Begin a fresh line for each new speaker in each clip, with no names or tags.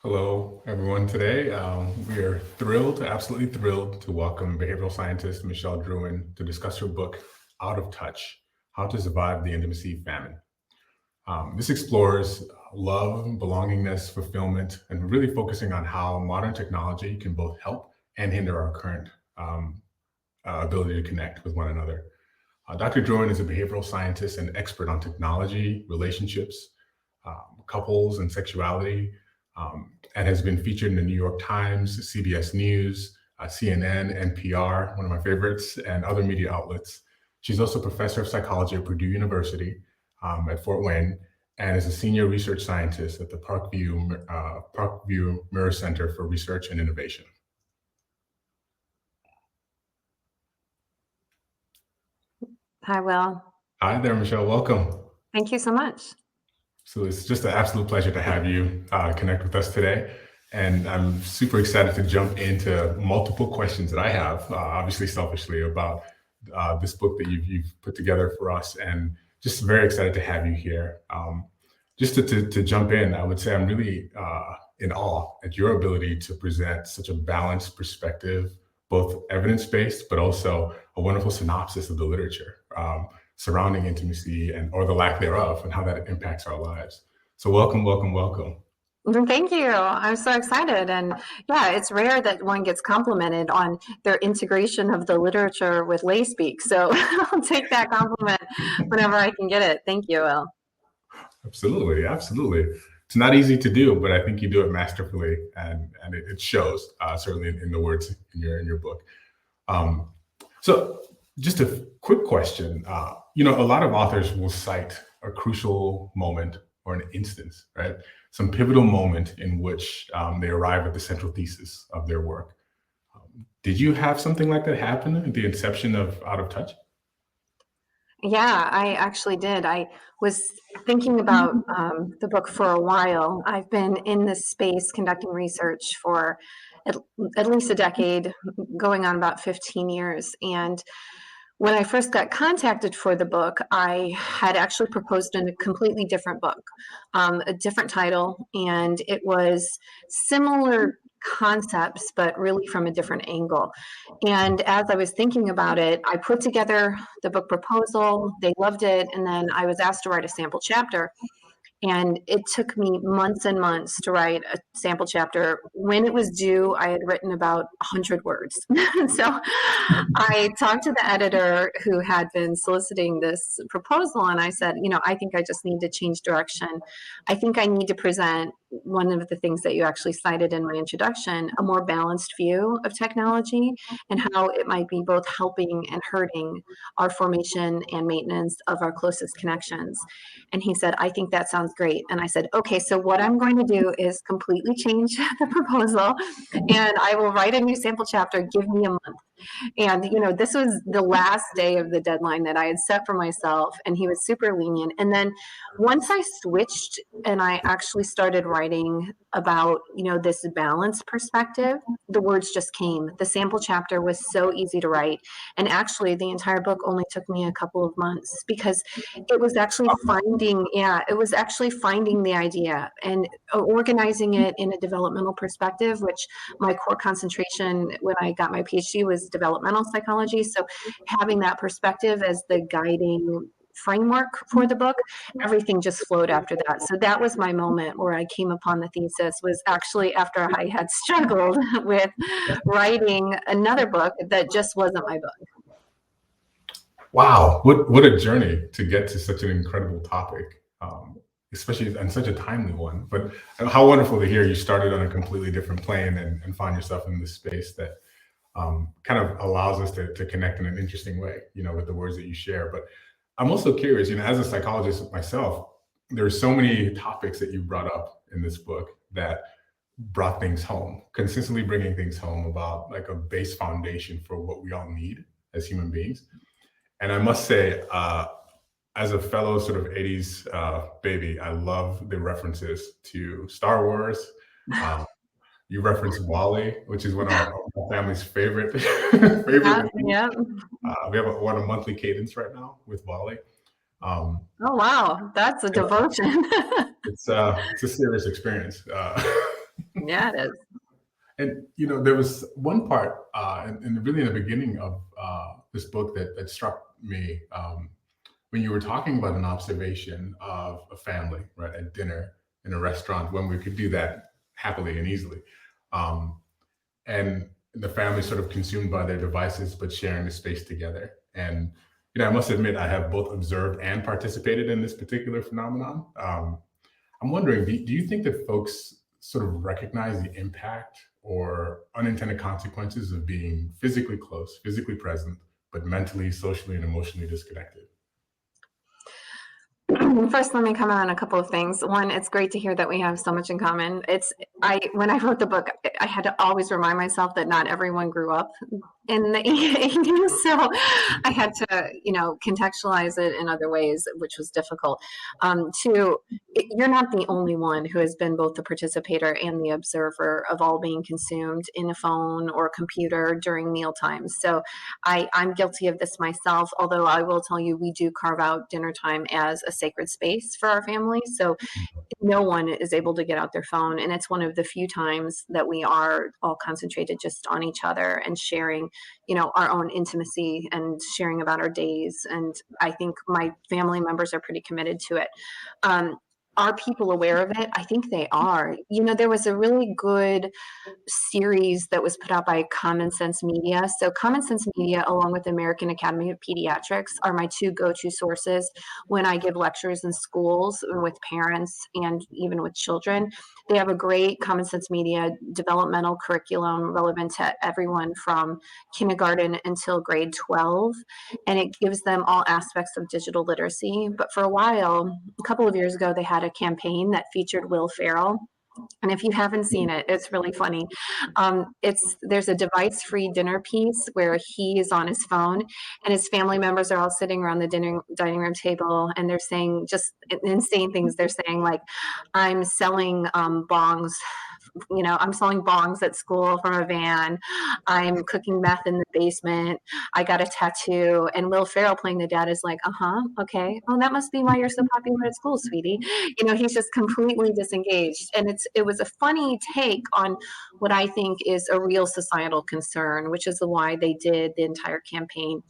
Hello, everyone. Today, we are thrilled, absolutely thrilled, to welcome behavioral scientist Michelle Drouin to discuss her book, Out of Touch: How to Survive the Intimacy Famine. This explores love, belongingness, fulfillment, and really focusing on how modern technology can both help and hinder our current ability to connect with one another. Dr. Drouin is a behavioral scientist and expert on technology, relationships, couples, and sexuality, and has been featured in the New York Times, CBS News, CNN, NPR, one of my favorites, and other media outlets. She's also professor of psychology at Purdue University at Fort Wayne, and is a senior research scientist at the Parkview Mirro Center for Research and Innovation.
Hi, Will.
Hi there, Michelle. Welcome.
Thank you so much.
So it's just an absolute pleasure to have you connect with us today. And I'm super excited to jump into multiple questions that I have, obviously selfishly, about this book that you've put together for us. And just very excited to have you here. Just to jump in, I would say I'm really in awe at your ability to present such a balanced perspective, both evidence-based, but also a wonderful synopsis of the literature surrounding intimacy or the lack thereof, and how that impacts our lives. So welcome, welcome, welcome.
Thank you. I'm so excited. And yeah, it's rare that one gets complimented on their integration of the literature with lay speak. So I'll take that compliment whenever I can get it. Thank you, Will.
Absolutely, absolutely. It's not easy to do, but I think you do it masterfully, and it shows certainly in the words in your book. So just a quick question. A lot of authors will cite a crucial moment or an instance, right? Some pivotal moment in which they arrive at the central thesis of their work. Did you have something like that happen at the inception of Out of Touch?
Yeah, I actually did. I was thinking about the book for a while. I've been in this space conducting research for at least a decade, going on about 15 years. And when I first got contacted for the book, I had actually proposed in a completely different book, a different title, and it was similar concepts, but really from a different angle. And as I was thinking about it, I put together the book proposal, they loved it, and then I was asked to write a sample chapter. And it took me months and months to write a sample chapter. When it was due, I had written about 100 words. So I talked to the editor who had been soliciting this proposal, and I said, I think I just need to change direction. I think I need to present one of the things that you actually cited in my introduction, a more balanced view of technology and how it might be both helping and hurting our formation and maintenance of our closest connections. And he said, I think that sounds great. And I said, okay, so what I'm going to do is completely change the proposal, and I will write a new sample chapter. Give me a month. And, this was the last day of the deadline that I had set for myself, and he was super lenient. And then once I switched and I actually started writing about, this balanced perspective, the words just came. The sample chapter was so easy to write. And actually, the entire book only took me a couple of months, because it was actually finding the idea and organizing it in a developmental perspective, which my core concentration when I got my PhD was developmental psychology. So having that perspective as the guiding framework for the book, everything just flowed after that. So that was my moment where I came upon the thesis, was actually after I had struggled with writing another book that just wasn't my book.
Wow, what a journey to get to such an incredible topic, especially and such a timely one. But how wonderful to hear you started on a completely different plane and find yourself in this space that kind of allows us to connect in an interesting way, with the words that you share. But I'm also curious, as a psychologist myself, there are so many topics that you brought up in this book that brought things home, consistently bringing things home about like a base foundation for what we all need as human beings. And I must say, as a fellow sort of 80s baby, I love the references to Star Wars. You referenced WALL-E, which is one of my family's favorite movies.
Yeah.
We have on a monthly cadence right now with WALL-E.
Oh, wow. That's a devotion.
It's a serious experience.
Yeah, it is.
And there was one part, really in the beginning of this book that struck me, when you were talking about an observation of a family, right, at dinner in a restaurant, when we could do that happily and easily, um, and the family sort of consumed by their devices, but sharing the space together. And I must admit, I have both observed and participated in this particular phenomenon. I'm wondering, do you think that folks sort of recognize the impact or unintended consequences of being physically close, physically present, but mentally, socially, and emotionally disconnected?
First, let me comment on a couple of things. One, it's great to hear that we have so much in common. When I wrote the book, I had to always remind myself that not everyone grew up in the 80s. So I had to, contextualize it in other ways, which was difficult. Two, you're not the only one who has been both the participator and the observer of all being consumed in a phone or a computer during meal times. So I'm guilty of this myself, although I will tell you, we do carve out dinner time as a sacred space for our family. So no one is able to get out their phone. And it's one of the few times that we are all concentrated just on each other and sharing, our own intimacy and sharing about our days. And I think my family members are pretty committed to it. Are people aware of it? I think they are. There was a really good series that was put out by Common Sense Media. So Common Sense Media, along with the American Academy of Pediatrics, are my two go-to sources when I give lectures in schools with parents and even with children. They have a great Common Sense Media developmental curriculum relevant to everyone from kindergarten until grade 12, and it gives them all aspects of digital literacy. But for a while, a couple of years ago, they had a campaign that featured Will Ferrell. And if you haven't seen it, it's really funny. There's a device-free dinner piece where he is on his phone, and his family members are all sitting around the dining room table, and they're saying just insane things. They're saying like, "I'm selling bongs." I'm selling bongs at school from a van. I'm cooking meth in the basement. I got a tattoo. And Will Ferrell playing the dad is like, okay. Oh, that must be why you're so popular at school, sweetie. He's just completely disengaged. And it was a funny take on what I think is a real societal concern, which is why they did the entire campaign.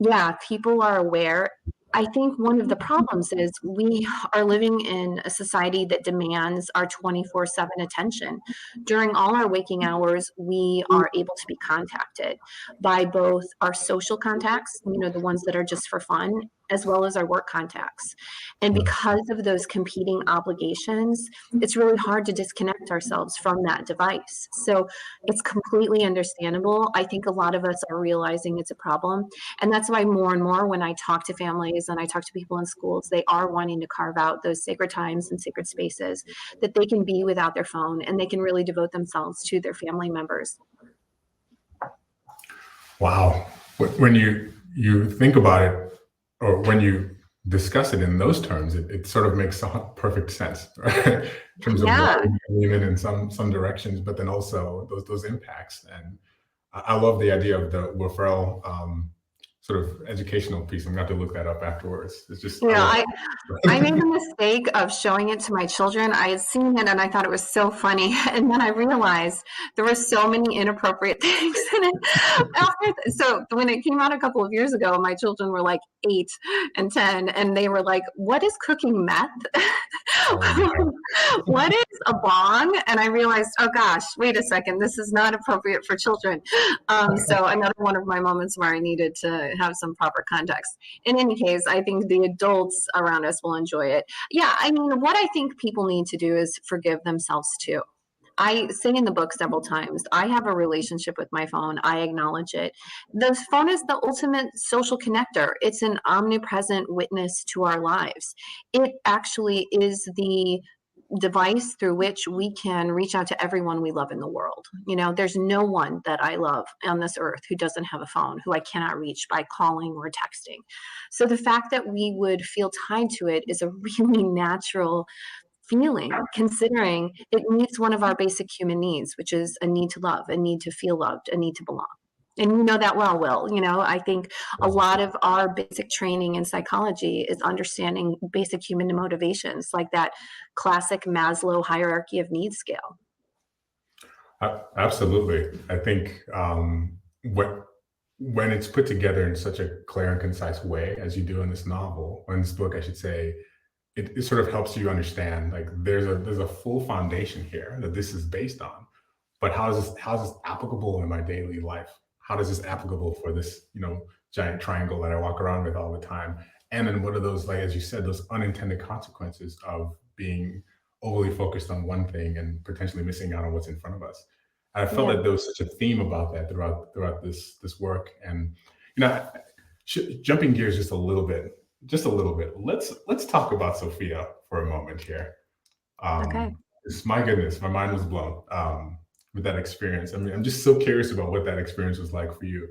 Yeah, people are aware. I think one of the problems is we are living in a society that demands our 24/7 attention. During all our waking hours, we are able to be contacted by both our social contacts, the ones that are just for fun, as well as our work contacts. And because of those competing obligations, it's really hard to disconnect ourselves from that device. So it's completely understandable. I think a lot of us are realizing it's a problem. And that's why more and more when I talk to families and I talk to people in schools, they are wanting to carve out those sacred times and sacred spaces that they can be without their phone and they can really devote themselves to their family members.
Wow. When you think about it, or when you discuss it in those terms, it sort of makes perfect sense, right? In terms of why we lean in some directions, but then also those impacts. And I love the idea of the referral sort of educational piece. I'm going to have to look that up afterwards. It's just,
I made the mistake of showing it to my children. I had seen it and I thought it was so funny. And then I realized there were so many inappropriate things in it. So when it came out a couple of years ago, my children were like 8 and 10, and they were like, "What is cooking meth? What is a bong?" And I realized, oh gosh, wait a second, this is not appropriate for children. So another one of my moments where I needed to have some proper context. In any case, I think the adults around us will enjoy it. Yeah, I mean, what I think people need to do is forgive themselves too. I say in the book several times, I have a relationship with my phone. I acknowledge it. The phone is the ultimate social connector. It's an omnipresent witness to our lives. It actually is the device through which we can reach out to everyone we love in the world. There's no one that I love on this earth who doesn't have a phone, who I cannot reach by calling or texting. So the fact that we would feel tied to it is a really natural feeling, considering it meets one of our basic human needs, which is a need to love, a need to feel loved, a need to belong. And you know that well, Will. I think a lot of our basic training in psychology is understanding basic human motivations, like that classic Maslow hierarchy of needs scale.
Absolutely. I think when it's put together in such a clear and concise way, as you do in this novel, or in this book, I should say, it sort of helps you understand like there's a full foundation here that this is based on. But how is this applicable in my daily life? How is this applicable for this, giant triangle that I walk around with all the time? And then what are those, like as you said, those unintended consequences of being overly focused on one thing and potentially missing out on what's in front of us? And I felt
Yeah.
that there was such a theme about that throughout this work. And you know, jumping gears just a little bit. Let's talk about Sophia for a moment here.
Okay.
My goodness, my mind was blown with that experience. I mean, I'm just so curious about what that experience was like for you.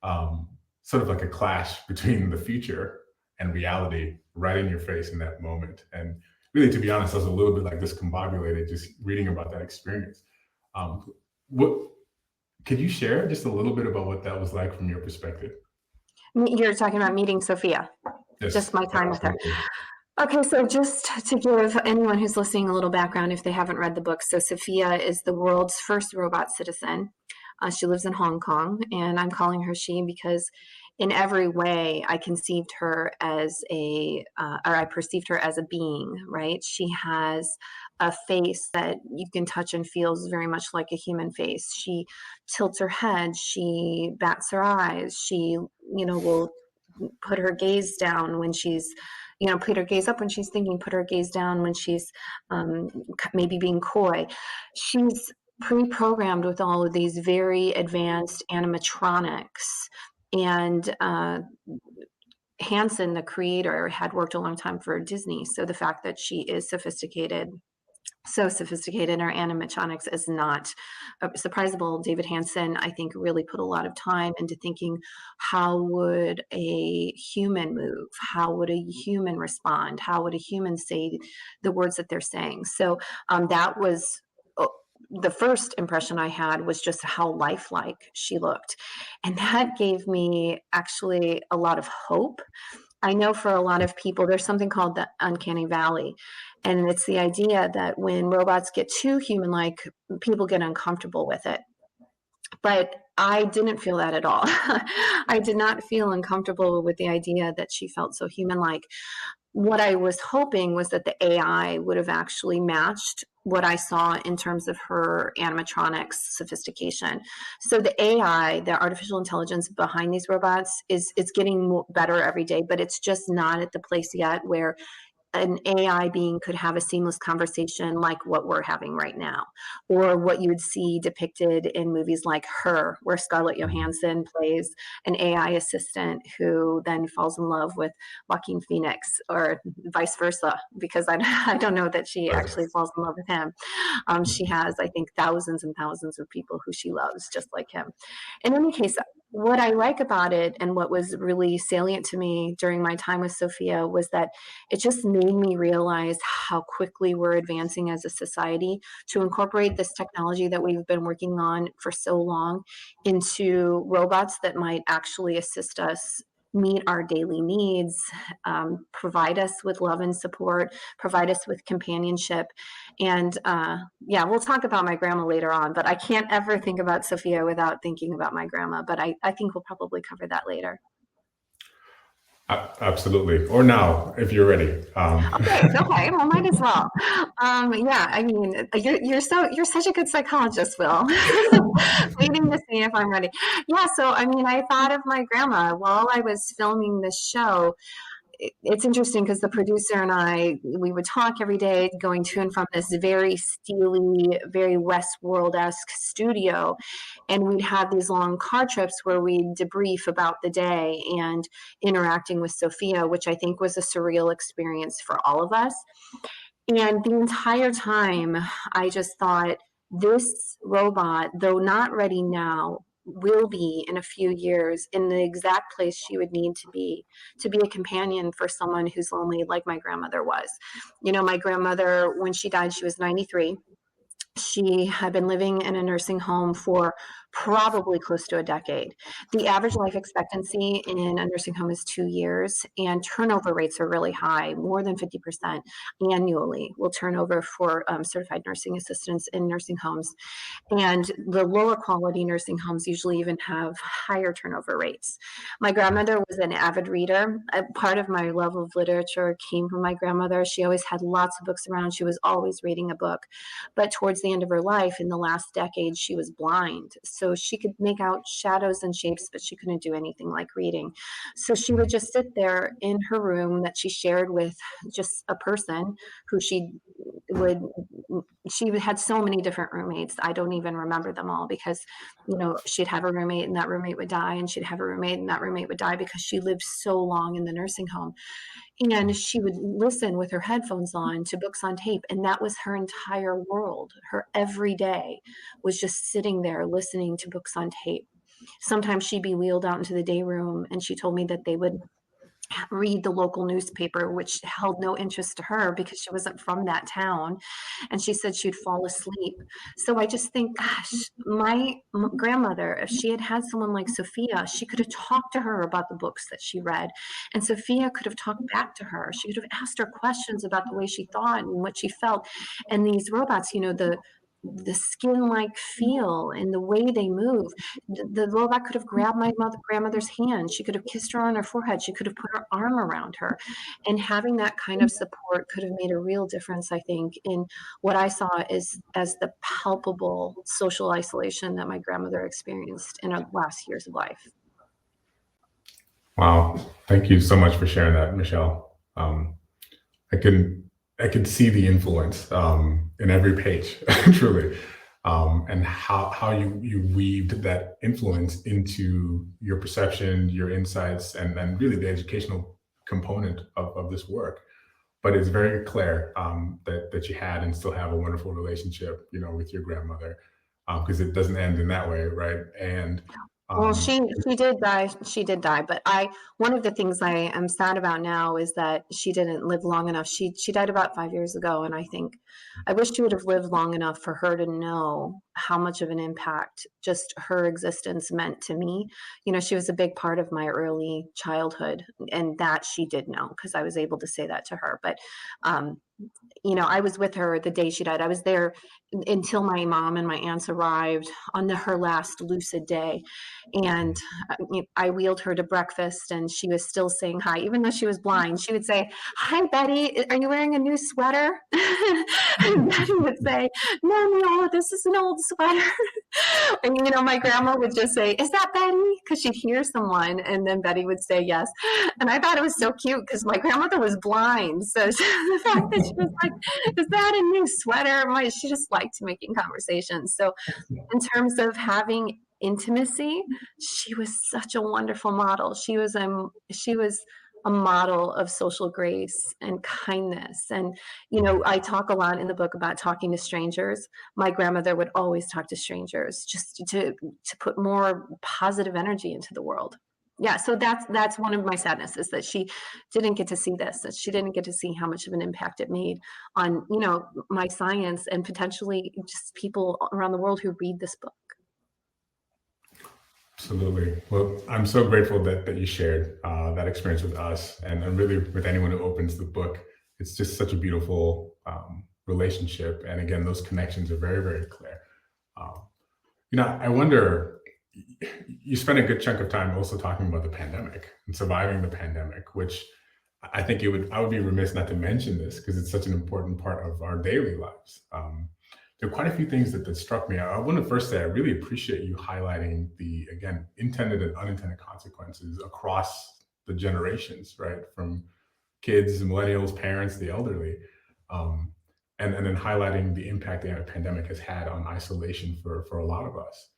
Um, Sort of like a clash between the future and reality right in your face in that moment. And really, to be honest, I was a little bit like discombobulated just reading about that experience. Um, what could you share just a little bit about what that was like from your perspective?
You're talking about meeting Sophia, just
Yes,
my time with her.
absolutely.
Okay, so just to give anyone who's listening a little background if they haven't read the book. So Sophia is the world's first robot citizen. She lives in Hong Kong, and I'm calling her she because in every way I conceived her as or I perceived her as a being, right? She has a face that you can touch and feels very much like a human face. She tilts her head, she bats her eyes, she, will put her gaze down when she's put her gaze up when she's thinking, put her gaze down when she's maybe being coy. She's pre-programmed with all of these very advanced animatronics. And Hansen, the creator, had worked a long time for Disney. So the fact that she is so sophisticated, her animatronics is not surprisable. David Hansen, I think, really put a lot of time into thinking, how would a human move? How would a human respond? How would a human say the words that they're saying? So that was the first impression I had was just how lifelike she looked. And that gave me actually a lot of hope. I know for a lot of people, there's something called the uncanny valley. And it's the idea that when robots get too human like, people get uncomfortable with it. But I didn't feel that at all. I did not feel uncomfortable with the idea that she felt so human like. What I was hoping was that the AI would have actually matched what I saw in terms of her animatronics sophistication. So the AI, the artificial intelligence behind these robots, is it's getting better every day, but it's just not at the place yet where an AI being could have a seamless conversation like what we're having right now, or what you would see depicted in movies like Her, where Scarlett
Mhm.
Johansson plays an AI assistant who then falls in love with Joaquin Phoenix, or vice versa, because I don't know that she
Right.
actually falls in love with him. She has, I think, thousands and thousands of people who she loves, just like him. In any case, what I like about it and what was really salient to me during my time with Sophia was that it just made me realize how quickly we're advancing as a society to incorporate this technology that we've been working on for so long into robots that might actually assist us meet our daily needs, provide us with love and support, provide us with companionship. And yeah, we'll talk about my grandma later on, but I can't ever think about Sophia without thinking about my grandma. But I think we'll probably cover that later.
Absolutely. Or now, if you're ready.
Okay, okay, well, might as well. Yeah, I mean, you're such a good psychologist, Will. Waiting to see if I'm ready. Yeah, so I mean, I thought of my grandma while I was filming this show. It's interesting because the producer and I, we would talk every day going to and from this very steely, very Westworld-esque studio. And we'd have these long car trips where we'd debrief about the day and interacting with Sophia, which I think was a surreal experience for all of us. And the entire time, I just thought, this robot, though not ready now, will be in a few years in the exact place she would need to be a companion for someone who's lonely, like my grandmother was. My grandmother, when she died, she was 93. She had been living in a nursing home for probably close to a decade. The average life expectancy in a nursing home is 2 years, and turnover rates are really high. More than 50% annually will turn over for certified nursing assistants in nursing homes. And the lower quality nursing homes usually even have higher turnover rates. My grandmother was an avid reader. Part of my love of literature came from my grandmother. She always had lots of books around. She was always reading a book. But towards the end of her life, in the last decade, she was blind. So she could make out shadows and shapes, but she couldn't do anything like reading. So she would just sit there in her room that she shared with just a person who would she had so many different roommates. I don't even remember them all because, she'd have a roommate and that roommate would die, and she'd have a roommate and that roommate would die because she lived so long in the nursing home. And she would listen with her headphones on to books on tape, and that was her entire world. Her every day was just sitting there listening to books on tape. Sometimes she'd be wheeled out into the day room, and she told me that they would read the local newspaper, which held no interest to her because she wasn't from that town. And she said she'd fall asleep. So I just think, gosh, my grandmother, if she had had someone like Sophia, she could have talked to her about the books that she read. And Sophia could have talked back to her. She could have asked her questions about the way she thought and what she felt. And these robots, the skin-like feel and the way they move. The robot could have grabbed my grandmother's hand. She could have kissed her on her forehead. She could have put her arm around her. And having that kind of support could have made a real difference, I think, in what I saw as the palpable social isolation that my grandmother experienced in her last years of life.
Wow. Thank you so much for sharing that, Michelle. I can see the influence in every page, truly, and how you weaved that influence into your perception, your insights, and really the educational component of this work. But it's very clear that you had and still have a wonderful relationship, with your grandmother, because it doesn't end in that way, right? And
Well,
um,
she did die. She did die, but one of the things I am sad about now is that she didn't live long enough. She died about 5 years ago, and I think I wish she would have lived long enough for her to know how much of an impact just her existence meant to me. She was a big part of my early childhood, and that she did know because I was able to say that to her. But um, I was with her the day she died. I was there until my mom and my aunts arrived on her last lucid day. And I wheeled her to breakfast, and she was still saying hi. Even though she was blind, she would say, "Hi, Betty, are you wearing a new sweater?" And Betty would say, "No, this is an old sweater." And my grandma would just say, "Is that Betty?" Because she'd hear someone, and then Betty would say yes. And I thought it was so cute because my grandmother was blind, so the fact that she was like, "Is that a new sweater?" She just liked making conversations. So in terms of having intimacy, she was such a wonderful model. She was a model of social grace and kindness. And I talk a lot in the book about talking to strangers. My grandmother would always talk to strangers just to put more positive energy into the world. Yeah, so that's one of my sadness is that she didn't get to see this, that she didn't get to see how much of an impact it made on, my science and potentially just people around the world who read this book.
Absolutely. Well, I'm so grateful that you shared that experience with us, and really with anyone who opens the book. It's just such a beautiful relationship, and again, those connections are very, very clear. Um, I wonder. You spent a good chunk of time also talking about the pandemic and surviving the pandemic, which I would be remiss not to mention this because it's such an important part of our daily lives. There are quite a few things that struck me. I want to first say I really appreciate you highlighting the, again, intended and unintended consequences across the generations, right? From kids, millennials, parents, the elderly, um, and then highlighting the impact the pandemic has had on isolation for a lot of us.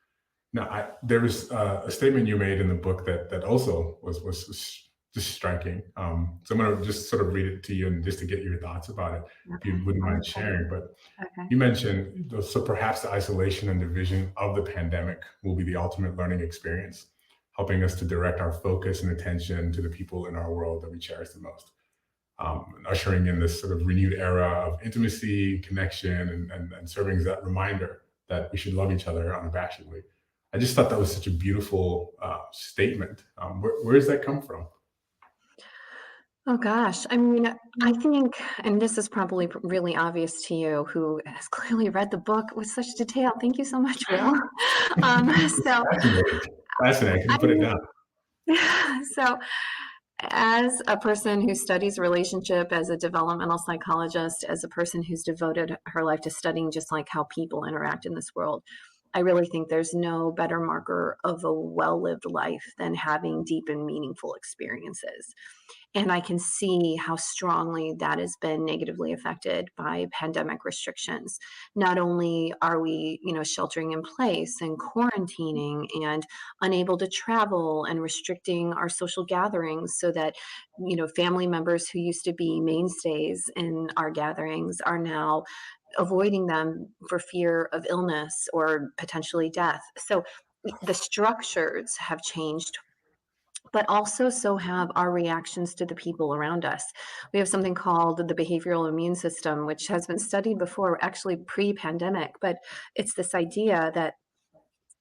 Now, there was a statement you made in the book that also was just striking. So I'm going to just sort of read it to you and just to get your thoughts about it, if
Okay.
you wouldn't mind sharing. But
Okay.
you mentioned, so perhaps the isolation and division of the pandemic will be the ultimate learning experience, helping us to direct our focus and attention to the people in our world that we cherish the most, and ushering in this sort of renewed era of intimacy, connection, and serving as that reminder that we should love each other unabashedly. I just thought that was such a beautiful statement. Where does that come from?
Oh gosh, I mean, I think, and this is probably really obvious to you, who has clearly read the book with such detail. Thank you so much, Will. So
Fascinating. Fascinating. I
I
couldn't put it down.
so as a person who studies relationship, as a developmental psychologist, as a person who's devoted her life to studying just like how people interact in this world, I really think there's no better marker of a well-lived life than having deep and meaningful experiences. And I can see how strongly that has been negatively affected by pandemic restrictions. Not only are we, sheltering in place and quarantining and unable to travel and restricting our social gatherings so that, family members who used to be mainstays in our gatherings are now avoiding them for fear of illness or potentially death. So the structures have changed, but also so have our reactions to the people around us. We have something called the behavioral immune system, which has been studied before, actually pre-pandemic, but it's this idea that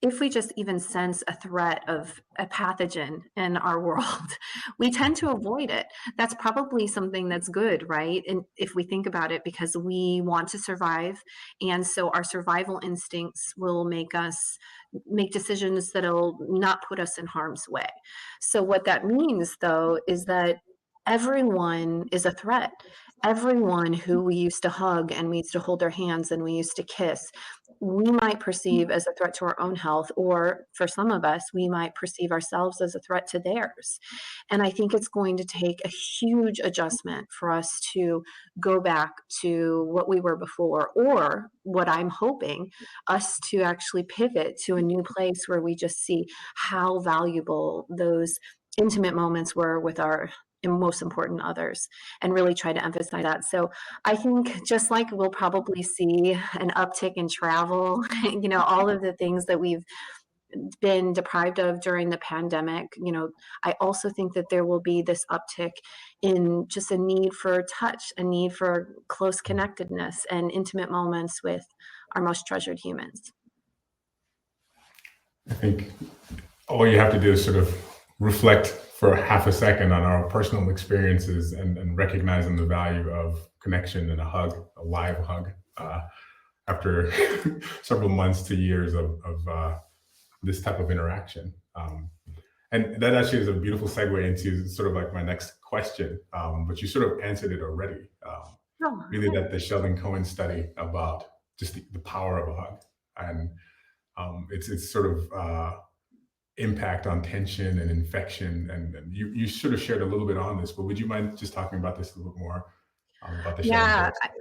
if we just even sense a threat of a pathogen in our world, we tend to avoid it. That's probably something that's good, right? And if we think about it, because we want to survive. And so our survival instincts will make us make decisions that'll not put us in harm's way. So, what that means, though, is that everyone is a threat. Everyone who we used to hug and we used to hold their hands and we used to kiss, we might perceive as a threat to our own health, or for some of us, we might perceive ourselves as a threat to theirs. And I think it's going to take a huge adjustment for us to go back to what we were before, or what I'm hoping, us to actually pivot to a new place where we just see how valuable those intimate moments were with our most important others, and really try to emphasize that. So I think just like we'll probably see an uptick in travel, all of the things that we've been deprived of during the pandemic, I also think that there will be this uptick in just a need for touch, a need for close connectedness and intimate moments with our most treasured humans.
I think all you have to do is sort of reflect for half a second on our personal experiences and recognizing the value of connection and a hug, a live hug, after several months to years of this type of interaction. And that actually is a beautiful segue into sort of like my next question, but you sort of answered it already.
Oh,
Really, that the Sheldon Cohen study about just the power of a hug and its sort of impact on tension and infection. And you sort of shared a little bit on this, but would you mind just talking about this a little bit more, about the Sheldon
yeah.
Cohen study?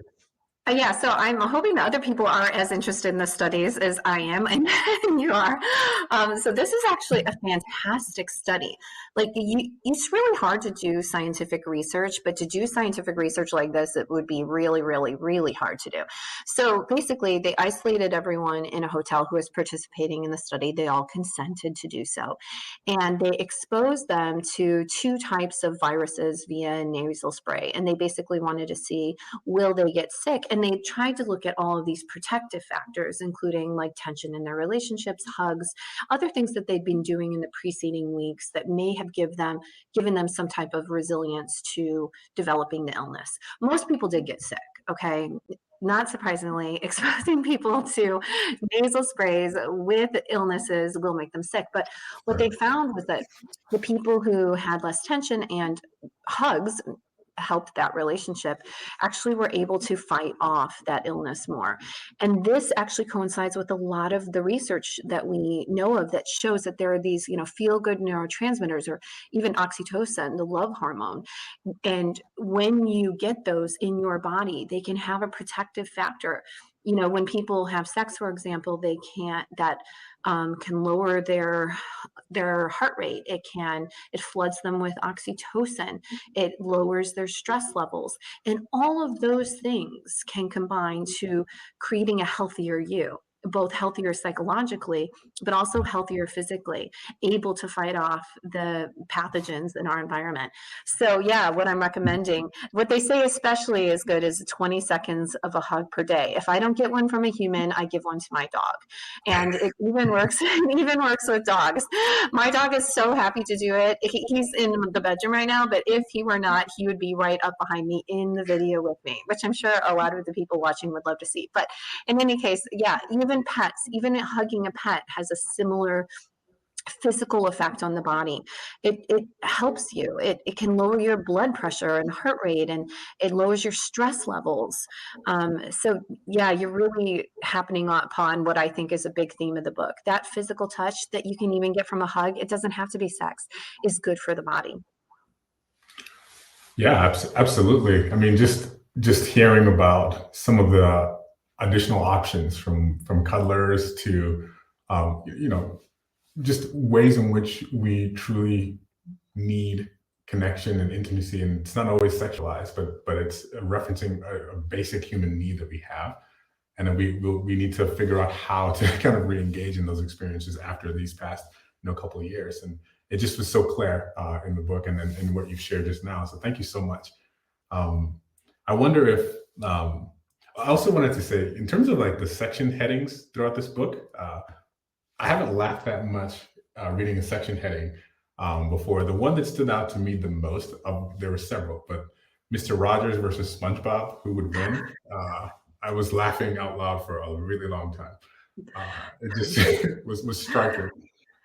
Yeah, so I'm hoping that other people are as interested in the studies as I am, and you are. So this is actually a fantastic study. It's really hard to do scientific research, but to do scientific research like this, it would be really, really, really hard to do. So basically, they isolated everyone in a hotel who was participating in the study. They all consented to do so, and they exposed them to two types of viruses via nasal spray, and they basically wanted to see, will they get sick? And they tried to look at all of these protective factors, including like tension in their relationships, hugs, other things that they'd been doing in the preceding weeks that may have given them some type of resilience to developing the illness. Most people did get sick, okay? Not surprisingly, exposing people to nasal sprays with illnesses will make them sick. But what
Right.
they found was that the people who had less tension and hugs helped that relationship actually were able to fight off that illness more. And this actually coincides with a lot of the research that we know of that shows that there are these, feel good neurotransmitters, or even oxytocin, the love hormone. And when you get those in your body, they can have a protective factor. When people have sex, for example, they can't, that can lower their heart rate. It floods them with oxytocin. It lowers their stress levels. And all of those things can combine to creating a healthier you. both healthier psychologically, but also healthier physically, able to fight off the pathogens in our environment. So yeah, what I'm recommending, what they say especially is good, is 20 seconds of a hug per day. If I don't get one from a human, I give one to my dog. And it even works, it even works with dogs. My dog is so happy to do it. He's in the bedroom right now, but if he were not, he would be right up behind me in the video with me, which I'm sure a lot of the people watching would love to see. But in any case, yeah, even pets, even hugging a pet has a similar physical effect on the body. It helps you. It can lower your blood pressure and heart rate, and it lowers your stress levels. So yeah, you're really happening upon what I think is a big theme of the book. That physical touch that you can even get from a hug, it doesn't have to be sex, is good for the body.
Yeah, absolutely. I mean, just hearing about some of the additional options from cuddlers to, you know, just ways in which we truly need connection and intimacy, and it's not always sexualized, but it's referencing a basic human need that we have, and then we need to figure out how to kind of re-engage in those experiences after these past couple of years. And it just was so clear in the book and then in what you've shared just now. So thank you so much. I wonder if I also wanted to say, in terms of like the section headings throughout this book, I haven't laughed that much reading a section heading before. The one that stood out to me the most, there were several, but Mr. Rogers versus SpongeBob, who would win? I was laughing out loud for a really long time. It just was striking.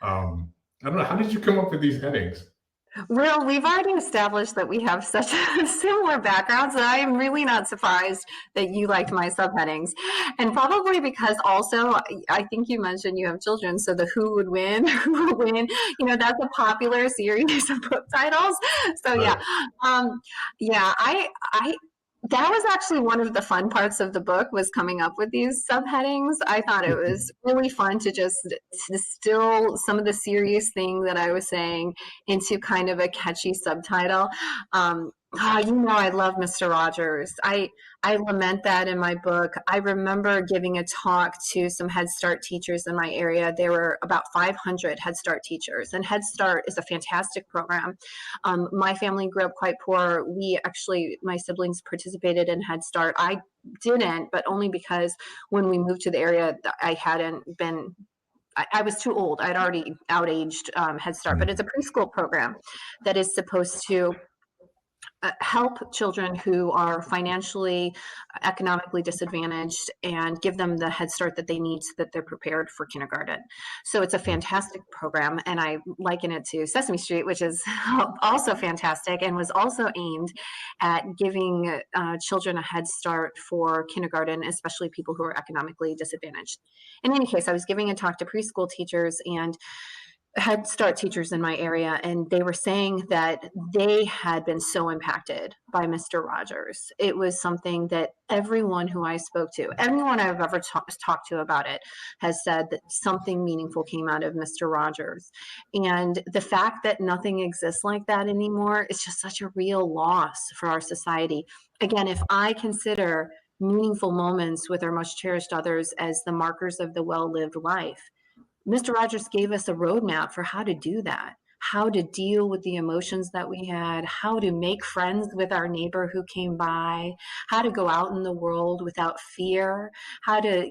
I don't know, how did you come up with these headings?
Well, we've already established that we have such similar backgrounds that I am really not surprised that you liked my subheadings. And probably because also, I think you mentioned you have children, so the who would win, who would win, that's a popular series of book titles. So yeah, yeah, I that was actually one of the fun parts of the book, was coming up with these subheadings. I thought it was really fun to just distill some of the serious thing that I was saying into kind of a catchy subtitle. I love Mr. Rogers. I lament that in my book. I remember giving a talk to some Head Start teachers in my area. There were about 500 Head Start teachers, and Head Start is a fantastic program. My family grew up quite poor. My siblings participated in Head Start. I didn't, but only because when we moved to the area, I was too old. I'd already outaged Head Start, but it's a preschool program that is supposed to help children who are financially, economically disadvantaged, and give them the head start that they need so that they're prepared for kindergarten. So it's a fantastic program, and I liken it to Sesame Street, which is also fantastic and was also aimed at giving children a head start for kindergarten, especially people who are economically disadvantaged. In any case, I was giving a talk to preschool teachers and Head Start teachers in my area, and they were saying that they had been so impacted by Mr. Rogers. It was something that everyone who I spoke to, everyone I've ever talked to about it, has said that something meaningful came out of Mr. Rogers. And the fact that nothing exists like that anymore is just such a real loss for our society. Again, if I consider meaningful moments with our most cherished others as the markers of the well-lived life, Mr. Rogers gave us a roadmap for how to do that, how to deal with the emotions that we had, how to make friends with our neighbor who came by, how to go out in the world without fear, how to,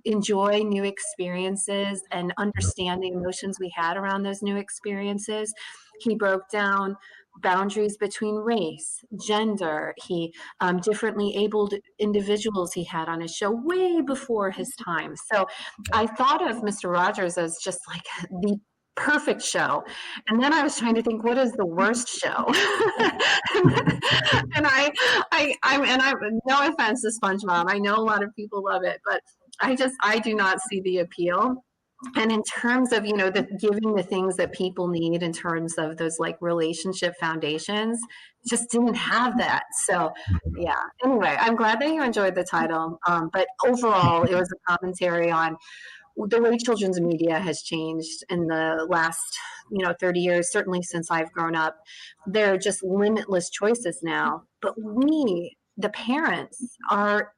enjoy new experiences and understand the emotions we had around those new experiences. He broke down boundaries between race, gender. He differently abled individuals he had on his show way before his time. So I thought of Mr. Rogers as just like the perfect show. And then I was trying to think, what is the worst show? and I no offense to SpongeBob. I know a lot of people love it, but I do not see the appeal. And in terms of, giving the things that people need in terms of those like relationship foundations, just didn't have that. So yeah, anyway, I'm glad that you enjoyed the title. But overall, it was a commentary on the way children's media has changed in the last 30 years, certainly since I've grown up. There are just limitless choices now, but we, the parents, are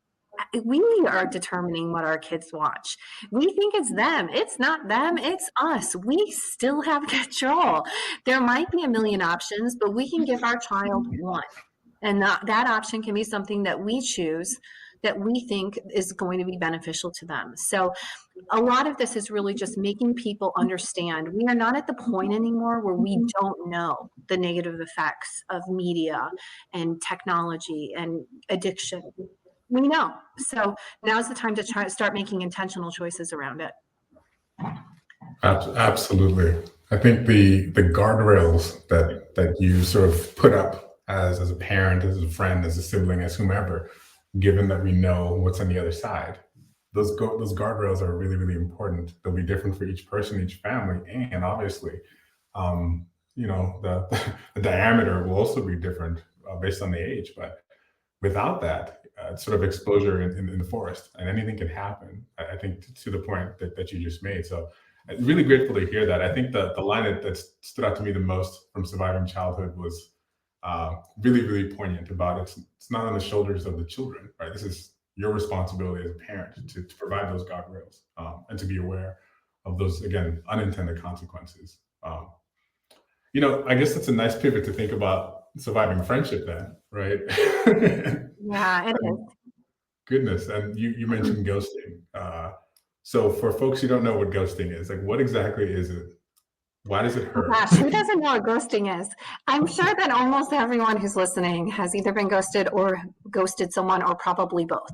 we are determining what our kids watch. We think it's them. It's not them, it's us. We still have control. There might be a million options, but we can give our child one. And that option can be something that we choose that we think is going to be beneficial to them. So a lot of this is really just making people understand we are not at the point anymore where we don't know the negative effects of media and technology and addiction. We know. So now's the time to start making intentional choices around it.
Absolutely. I think the guardrails that you sort of put up as a parent, as a friend, as a sibling, as whomever, given that we know what's on the other side, those guardrails are really, really important. They'll be different for each person, each family, and obviously, the diameter will also be different based on the age. But without that, sort of exposure in the forest, and anything can happen. I think to the point that you just made. So I'm really grateful to hear that. I think the line that stood out to me the most from surviving childhood was really, really poignant about it's not on the shoulders of the children, right? This is your responsibility as a parent to provide those guardrails and to be aware of those, again, unintended consequences. I guess that's a nice pivot to think about surviving friendship then, right?
Yeah, it is.
Goodness. And you mentioned ghosting. So for folks who don't know what ghosting is, like what exactly is it? Why does it hurt?
Gosh, who doesn't know what ghosting is? I'm sure that almost everyone who's listening has either been ghosted or ghosted someone, or probably both.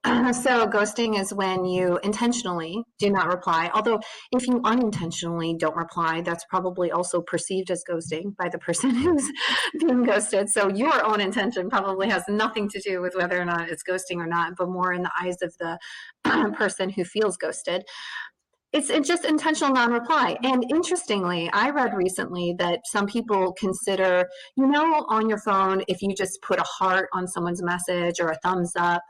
So ghosting is when you intentionally do not reply. Although if you unintentionally don't reply, that's probably also perceived as ghosting by the person who's being ghosted. So your own intention probably has nothing to do with whether or not it's ghosting or not, but more in the eyes of the person who feels ghosted. It's just intentional non-reply. And interestingly, I read recently that some people consider, on your phone, if you just put a heart on someone's message or a thumbs up,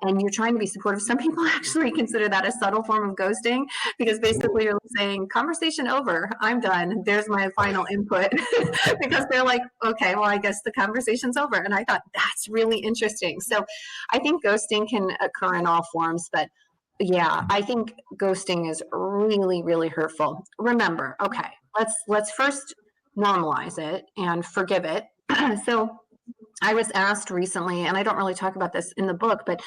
and you're trying to be supportive, some people actually consider that a subtle form of ghosting, because basically you're saying, conversation over, I'm done, there's my final input. Because they're like, okay, well, I guess the conversation's over. And I thought that's really interesting. So I think ghosting can occur in all forms, but yeah, I think ghosting is really, really hurtful. Remember, okay, let's first normalize it and forgive it. So I was asked recently, and I don't really talk about this in the book, but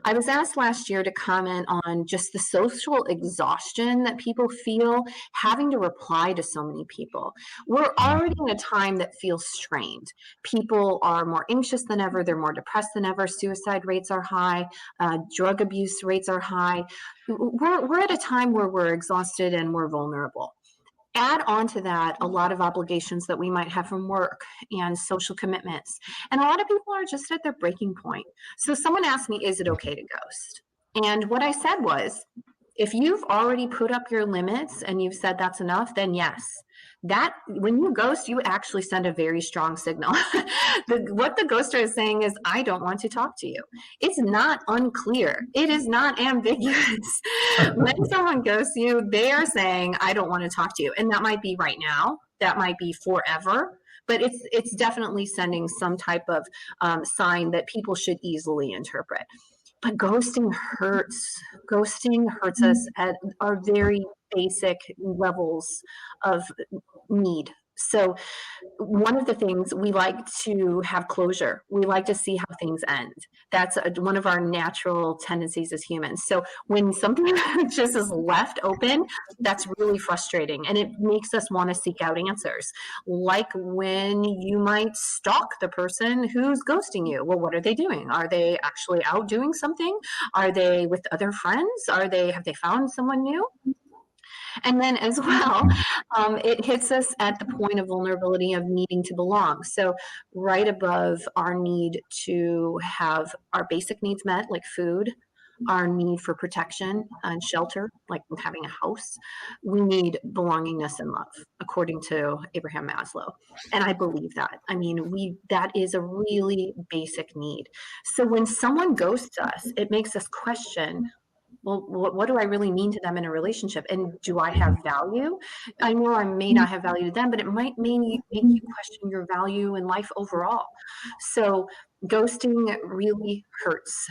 I was asked last year to comment on just the social exhaustion that people feel having to reply to so many people. We're already in a time that feels strained. People are more anxious than ever. They're more depressed than ever. Suicide rates are high. Drug abuse rates are high. We're at a time where we're exhausted and we're vulnerable. Add on to that a lot of obligations that we might have from work and social commitments. And a lot of people are just at their breaking point. So someone asked me, is it okay to ghost? And what I said was, if you've already put up your limits and you've said that's enough, then yes. That when you ghost, you actually send a very strong signal. What the ghoster is saying is, I don't want to talk to you. It's not unclear. It is not ambiguous. When someone ghosts you, they are saying, I don't want to talk to you. And that might be right now. That might be forever. But it's definitely sending some type of sign that people should easily interpret. But ghosting hurts. Ghosting hurts us at our very basic levels of need. So one of the things, we like to have closure. We like to see how things end. That's one of our natural tendencies as humans. So when something just is left open, that's really frustrating. And it makes us want to seek out answers. Like when you might stalk the person who's ghosting you. Well, what are they doing? Are they actually out doing something? Are they with other friends? Have they found someone new? And then as well, it hits us at the point of vulnerability of needing to belong. So right above our need to have our basic needs met, like food, our need for protection and shelter, like having a house, we need belongingness and love, according to Abraham Maslow. And I believe that. I mean, that is a really basic need. So when someone ghosts us, it makes us question, well, what do I really mean to them in a relationship? And do I have value? I know I may not have value to them, but it might make you question your value in life overall. So ghosting really hurts.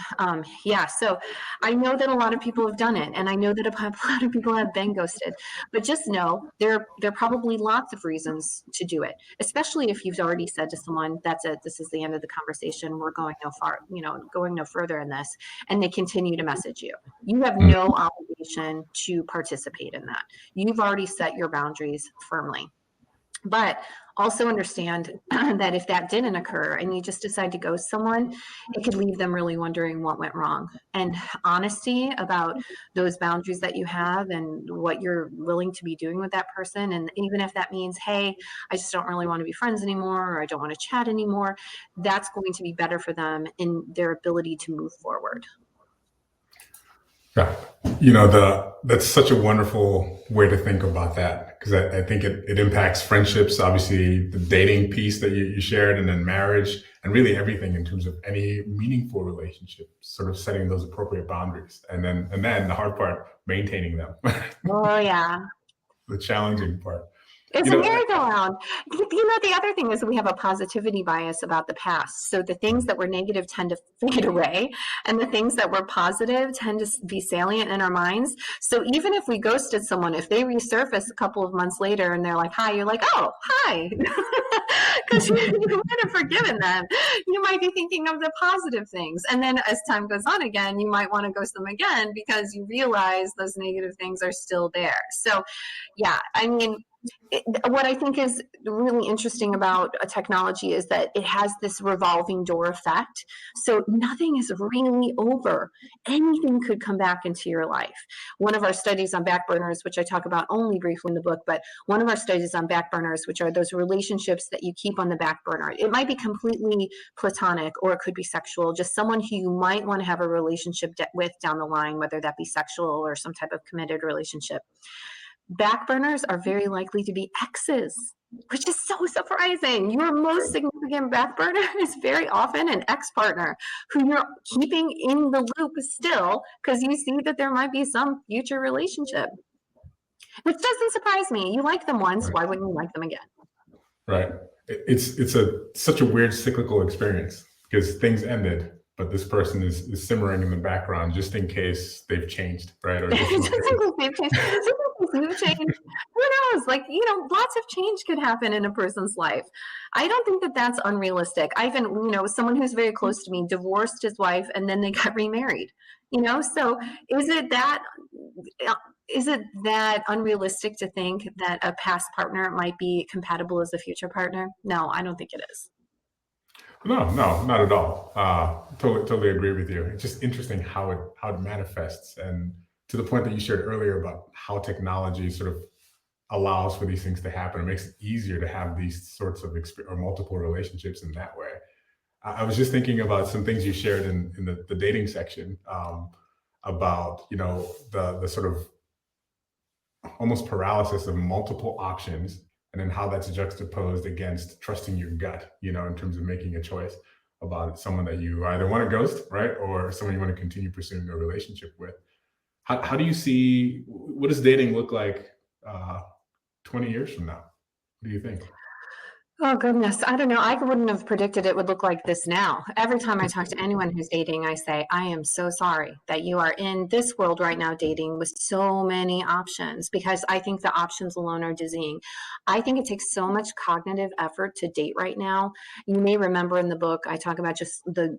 Yeah, so I know that a lot of people have done it, and I know that a lot of people have been ghosted. But just know there are probably lots of reasons to do it, especially if you've already said to someone, "That's it. This is the end of the conversation. We're going no far, going no further in this," and they continue to message you. You have
Mm.
no obligation to participate in that. You've already set your boundaries firmly. But also understand that if that didn't occur and you just decide to ghost someone, it could leave them really wondering what went wrong. And honesty about those boundaries that you have and what you're willing to be doing with that person. And even if that means, hey, I just don't really want to be friends anymore, or I don't want to chat anymore, that's going to be better for them in their ability to move forward.
Yeah. That's such a wonderful way to think about that, because I think it impacts friendships, obviously the dating piece that you shared, and then marriage, and really everything in terms of any meaningful relationship, sort of setting those appropriate boundaries. And then the hard part, maintaining them,
Oh, yeah.
the challenging part.
It's
You
a
know,
merry-go-round. The other thing is that we have a positivity bias about the past. So the things that were negative tend to fade away, and the things that were positive tend to be salient in our minds. So even if we ghosted someone, if they resurface a couple of months later and they're like, hi, you're like, oh, hi. Because you might have forgiven them. You might be thinking of the positive things. And then as time goes on again, you might want to ghost them again because you realize those negative things are still there. So yeah, I mean, what I think is really interesting about a technology is that it has this revolving door effect. So nothing is really over. Anything could come back into your life. One of our studies on back burners, which I talk about only briefly in the book, but one of our studies on back burners, which are those relationships that you keep on the back burner. It might be completely platonic, or it could be sexual, just someone who you might want to have a relationship with down the line, whether that be sexual or some type of committed relationship. Back burners are very likely to be exes, which is so surprising. Your most significant back burner is very often an ex-partner who you're keeping in the loop still because you see that there might be some future relationship, which doesn't surprise me. You like them once,
right.
why wouldn't you like them again?
Right. It's such a weird cyclical experience, because things ended, but this person is simmering in the background just in case they've changed, right? Or just in
Just
case.
in case they've changed. Just in case you've changed. Who knows? Like, lots of change could happen in a person's life. I don't think that that's unrealistic. I even, someone who's very close to me divorced his wife and then they got remarried. So is it that is it that unrealistic to think that a past partner might be compatible as a future partner? No, I don't think it is.
No, no, not at all. Totally agree with you. It's just interesting how it manifests, and to the point that you shared earlier about how technology sort of allows for these things to happen. It makes it easier to have these sorts of or multiple relationships in that way. I was just thinking about some things you shared in the dating section, about the sort of almost paralysis of multiple options, and then how that's juxtaposed against trusting your gut, in terms of making a choice about someone that you either want to ghost, right, or someone you want to continue pursuing a relationship with. How do you see, what does dating look like 20 years from now? What do you think?
Oh goodness, I don't know. I wouldn't have predicted it would look like this now. Every time I talk to anyone who's dating, I say, I am so sorry that you are in this world right now dating with so many options, because I think the options alone are dizzying. I think it takes so much cognitive effort to date right now. You may remember in the book, I talk about just the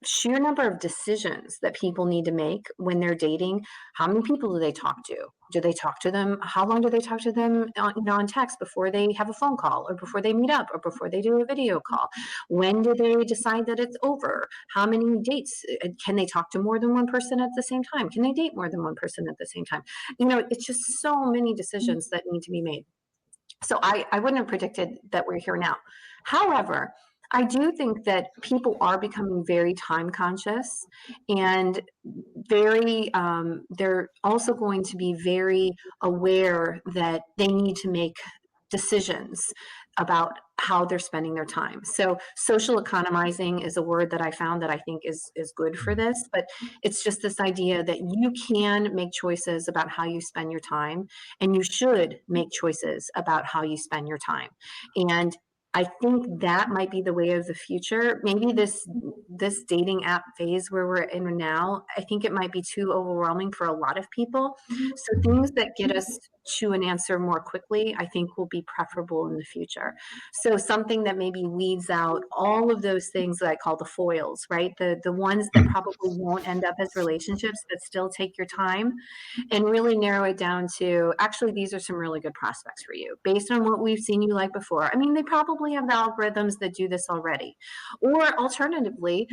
sheer number of decisions that people need to make when they're dating. How many people do they talk to? Do they talk to them? How long do they talk to them on text before they have a phone call, or before they meet up, or before they do a video call? When do they decide that it's over? How many dates? Can they talk to more than one person at the same time? Can they date more than one person at the same time? It's just so many decisions that need to be made. So I wouldn't have predicted that we're here now. However, I do think that people are becoming very time conscious, and they're also going to be very aware that they need to make decisions about how they're spending their time. So social economizing is a word that I found that I think is good for this, but it's just this idea that you can make choices about how you spend your time, and you should make choices about how you spend your time. And I think that might be the way of the future. Maybe this dating app phase where we're in now, I think it might be too overwhelming for a lot of people. So things that get us to an answer more quickly, I think will be preferable in the future. So something that maybe weeds out all of those things that I call the foils, right? The ones that probably won't end up as relationships, but still take your time, and really narrow it down to, actually, these are some really good prospects for you based on what we've seen you like before. I mean, they probably have the algorithms that do this already. Or alternatively,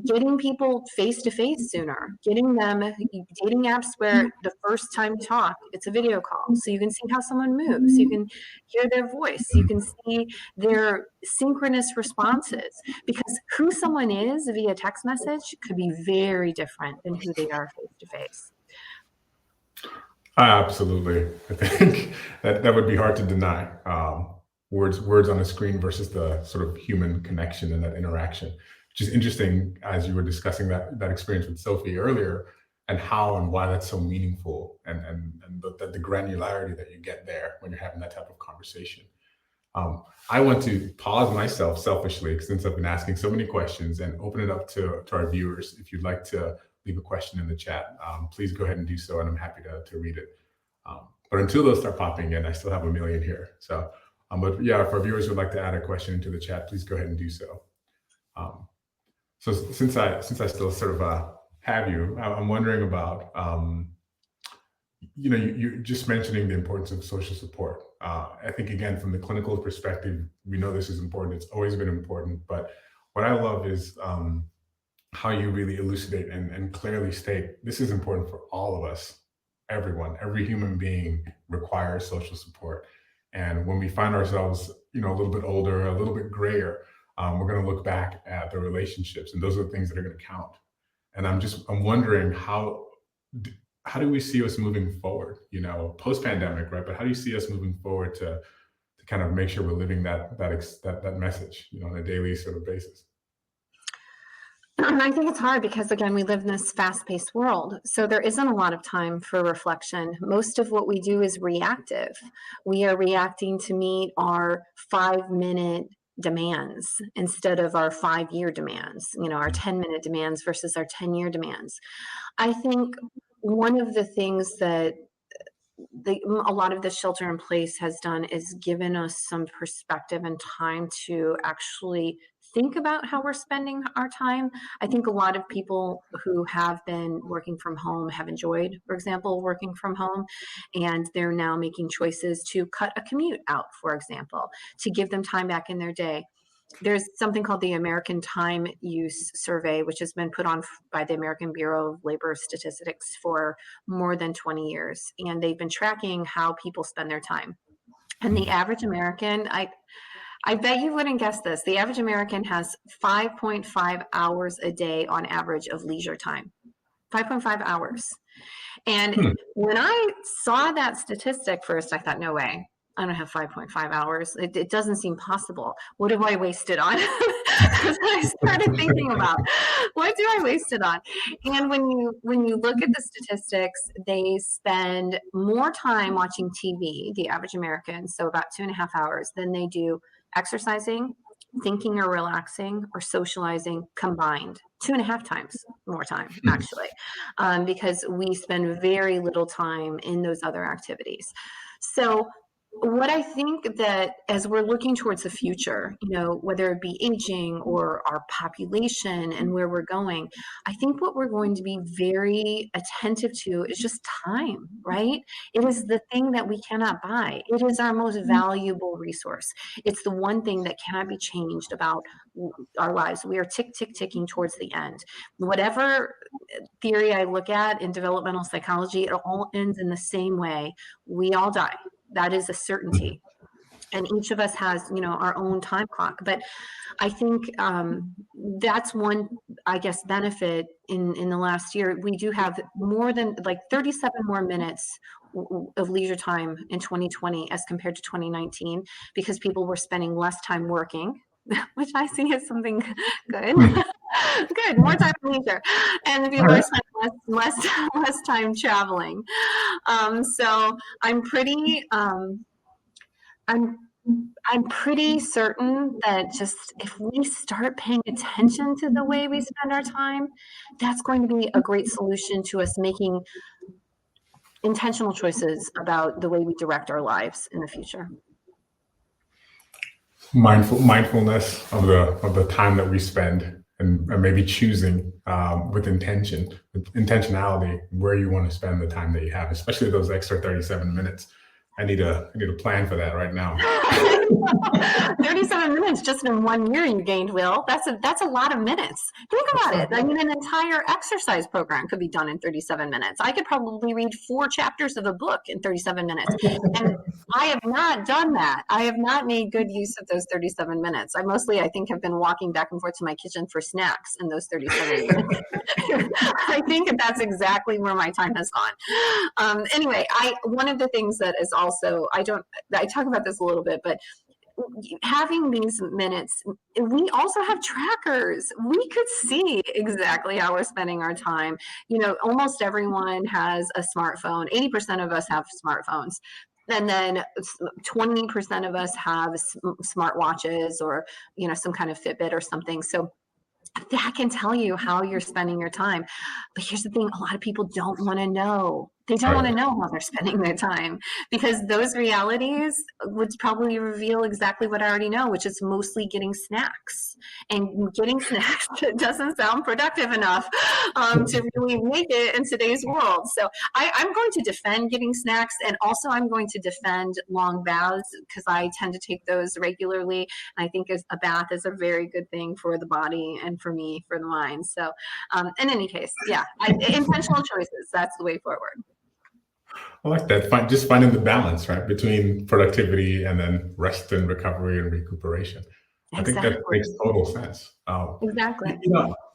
getting people face to face sooner, getting them dating apps where the first time you talk, it's a video call. So you can see how someone moves, you can hear their voice, you can see their synchronous responses, because who someone is via text message could be very different than who they are face to face.
Absolutely. I think that would be hard to deny. Words on a screen versus the sort of human connection and that interaction, which is interesting as you were discussing that experience with Sophie earlier, and how and why that's so meaningful, and the granularity that you get there when you're having that type of conversation. I want to pause myself selfishly, since I've been asking so many questions, and open it up to our viewers. If you'd like to leave a question in the chat, please go ahead and do so, and I'm happy to read it. But until those start popping in, I still have a million here. So, but yeah, if our viewers would like to add a question into the chat, please go ahead and do so. So since I still sort of have you, I'm wondering about, you're just mentioning the importance of social support. I think, again, from the clinical perspective, we know this is important. It's always been important. But what I love is how you really elucidate and clearly state this is important for all of us. Everyone, every human being requires social support. And when we find ourselves, a little bit older, a little bit grayer, we're going to look back at the relationships, and those are the things that are going to count. And I'm wondering how do we see us moving forward, post pandemic, right? But how do you see us moving forward to kind of make sure we're living that message, on a daily sort of basis?
I think it's hard because, again, we live in this fast-paced world. So there isn't a lot of time for reflection. Most of what we do is reactive. We are reacting to meet our 5-minute demands instead of our 5-year demands, our 10-minute demands versus our 10-year demands. I think one of the things that a lot of the shelter in place has done is given us some perspective and time to actually think about how we're spending our time. I think a lot of people who have been working from home have enjoyed, for example, working from home, and they're now making choices to cut a commute out, for example, to give them time back in their day. There's something called the American Time Use Survey, which has been put on by the American Bureau of Labor Statistics for more than 20 years. And they've been tracking how people spend their time. And the average American, I bet you wouldn't guess this, the average American has 5.5 hours a day on average of leisure time. 5.5 hours. And when I saw that statistic first, I thought, no way. I don't have 5.5 hours. It doesn't seem possible. What do I waste it on? I started thinking about, what do I waste it on? And when you look at the statistics, they spend more time watching TV, the average American, so about 2.5 hours, than they do exercising, thinking or relaxing, or socializing combined. 2.5 times more time, actually, because we spend very little time in those other activities. So what I think that as we're looking towards the future, whether it be aging or our population and where we're going, I think what we're going to be very attentive to is just time, right? It is the thing that we cannot buy. It is our most valuable resource. It's the one thing that cannot be changed about our lives. We are ticking towards the end. Whatever theory I look at in developmental psychology, it all ends in the same way. We all die. That is a certainty. And each of us has, our own time clock. But I think that's one, benefit in the last year. We do have more than 37 more minutes of leisure time in 2020 as compared to 2019, because people were spending less time working, which I see as something good. Good, more time for leisure, and people are spending less time traveling. So I'm I'm pretty certain that just if we start paying attention to the way we spend our time, that's going to be a great solution to us making intentional choices about the way we direct our lives in the future.
Mindfulness of the time that we spend, and maybe choosing with intentionality where you want to spend the time that you have, especially those extra 37 minutes. I need a plan for that right now.
37 minutes just in 1 year you gained, Will. That's a lot of minutes. Think about it. I mean, an entire exercise program could be done in 37 minutes. I could probably read 4 chapters of a book in 37 minutes. And I have not done that. I have not made good use of those 37 minutes. I think, have been walking back and forth to my kitchen for snacks in those 37 minutes. I think that's exactly where my time has gone. Anyway, one of the things that is also, I talk about this a little bit, but having these minutes, we also have trackers. We could see exactly how we're spending our time. Almost everyone has a smartphone. 80% of us have smartphones. And then 20% of us have smartwatches or, some kind of Fitbit or something. So that can tell you how you're spending your time. But here's the thing, a lot of people don't want to know. They don't want to know how they're spending their time, because those realities would probably reveal exactly what I already know, which is mostly getting snacks. And getting snacks doesn't sound productive enough to really make it in today's world. So I'm going to defend getting snacks, and also I'm going to defend long baths, because I tend to take those regularly. And I think a bath is a very good thing for the body and for me, for the mind. So in any case, yeah, intentional choices, that's the way forward.
I like that. Just finding the balance, right, between productivity and then rest and recovery and recuperation. I think that makes total sense.
Exactly.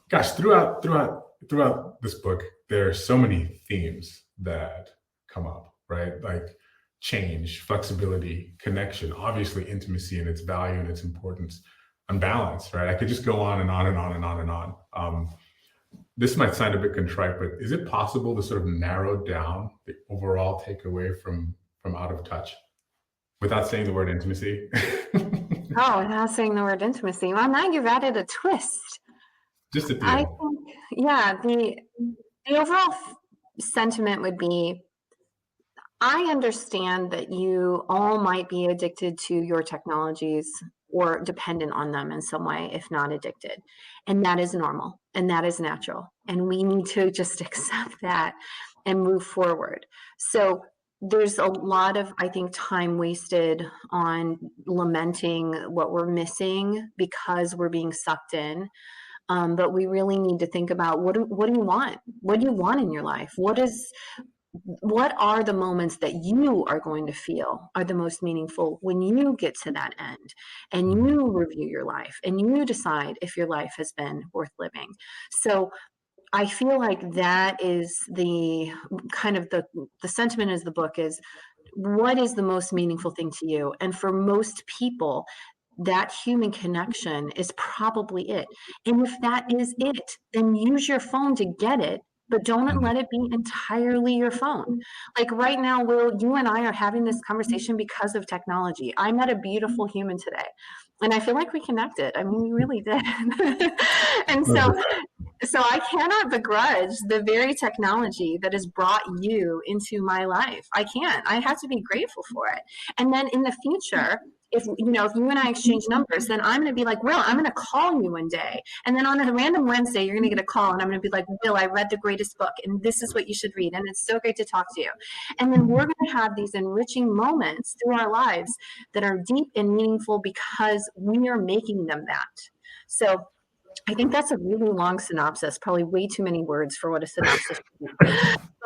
Gosh, throughout this book, there are so many themes that come up, right? Like change, flexibility, connection, obviously intimacy and its value and its importance, and balance, right? I could just go on and on and on and on and on. This might sound a bit contrite, but is it possible to sort of narrow down the overall takeaway from Out of Touch without saying the word intimacy?
Without saying the word intimacy. Well, now you've added a twist.
Just at the
I
end.
think, yeah, the overall sentiment would be, I understand that you all might be addicted to your technologies or dependent on them in some way, if not addicted. And that is normal and that is natural. And we need to just accept that and move forward. So there's a lot of, I think, time wasted on lamenting what we're missing because we're being sucked in. But we really need to think about what do you want? What do you want in your life? What are the moments that you are going to feel are the most meaningful when you get to that end and you review your life and you decide if your life has been worth living? So I feel like that is the kind of the sentiment of the book is, what is the most meaningful thing to you? And for most people, that human connection is probably it. And if that is it, then use your phone to get it, but don't let it be entirely your phone. Like right now, Will, you and I are having this conversation because of technology. I met a beautiful human today, and I feel like we connected. I mean, we really did. And so I cannot begrudge the very technology that has brought you into my life. I can't. I have to be grateful for it. And then in the future, if you and I exchange numbers, then I'm going to be like, Will, I'm going to call you one day. And then on a random Wednesday, you're going to get a call and I'm going to be like, Will, I read the greatest book and this is what you should read. And it's so great to talk to you. And then we're going to have these enriching moments through our lives that are deep and meaningful because we are making them that. So I think that's a really long synopsis, probably way too many words for what a synopsis should be.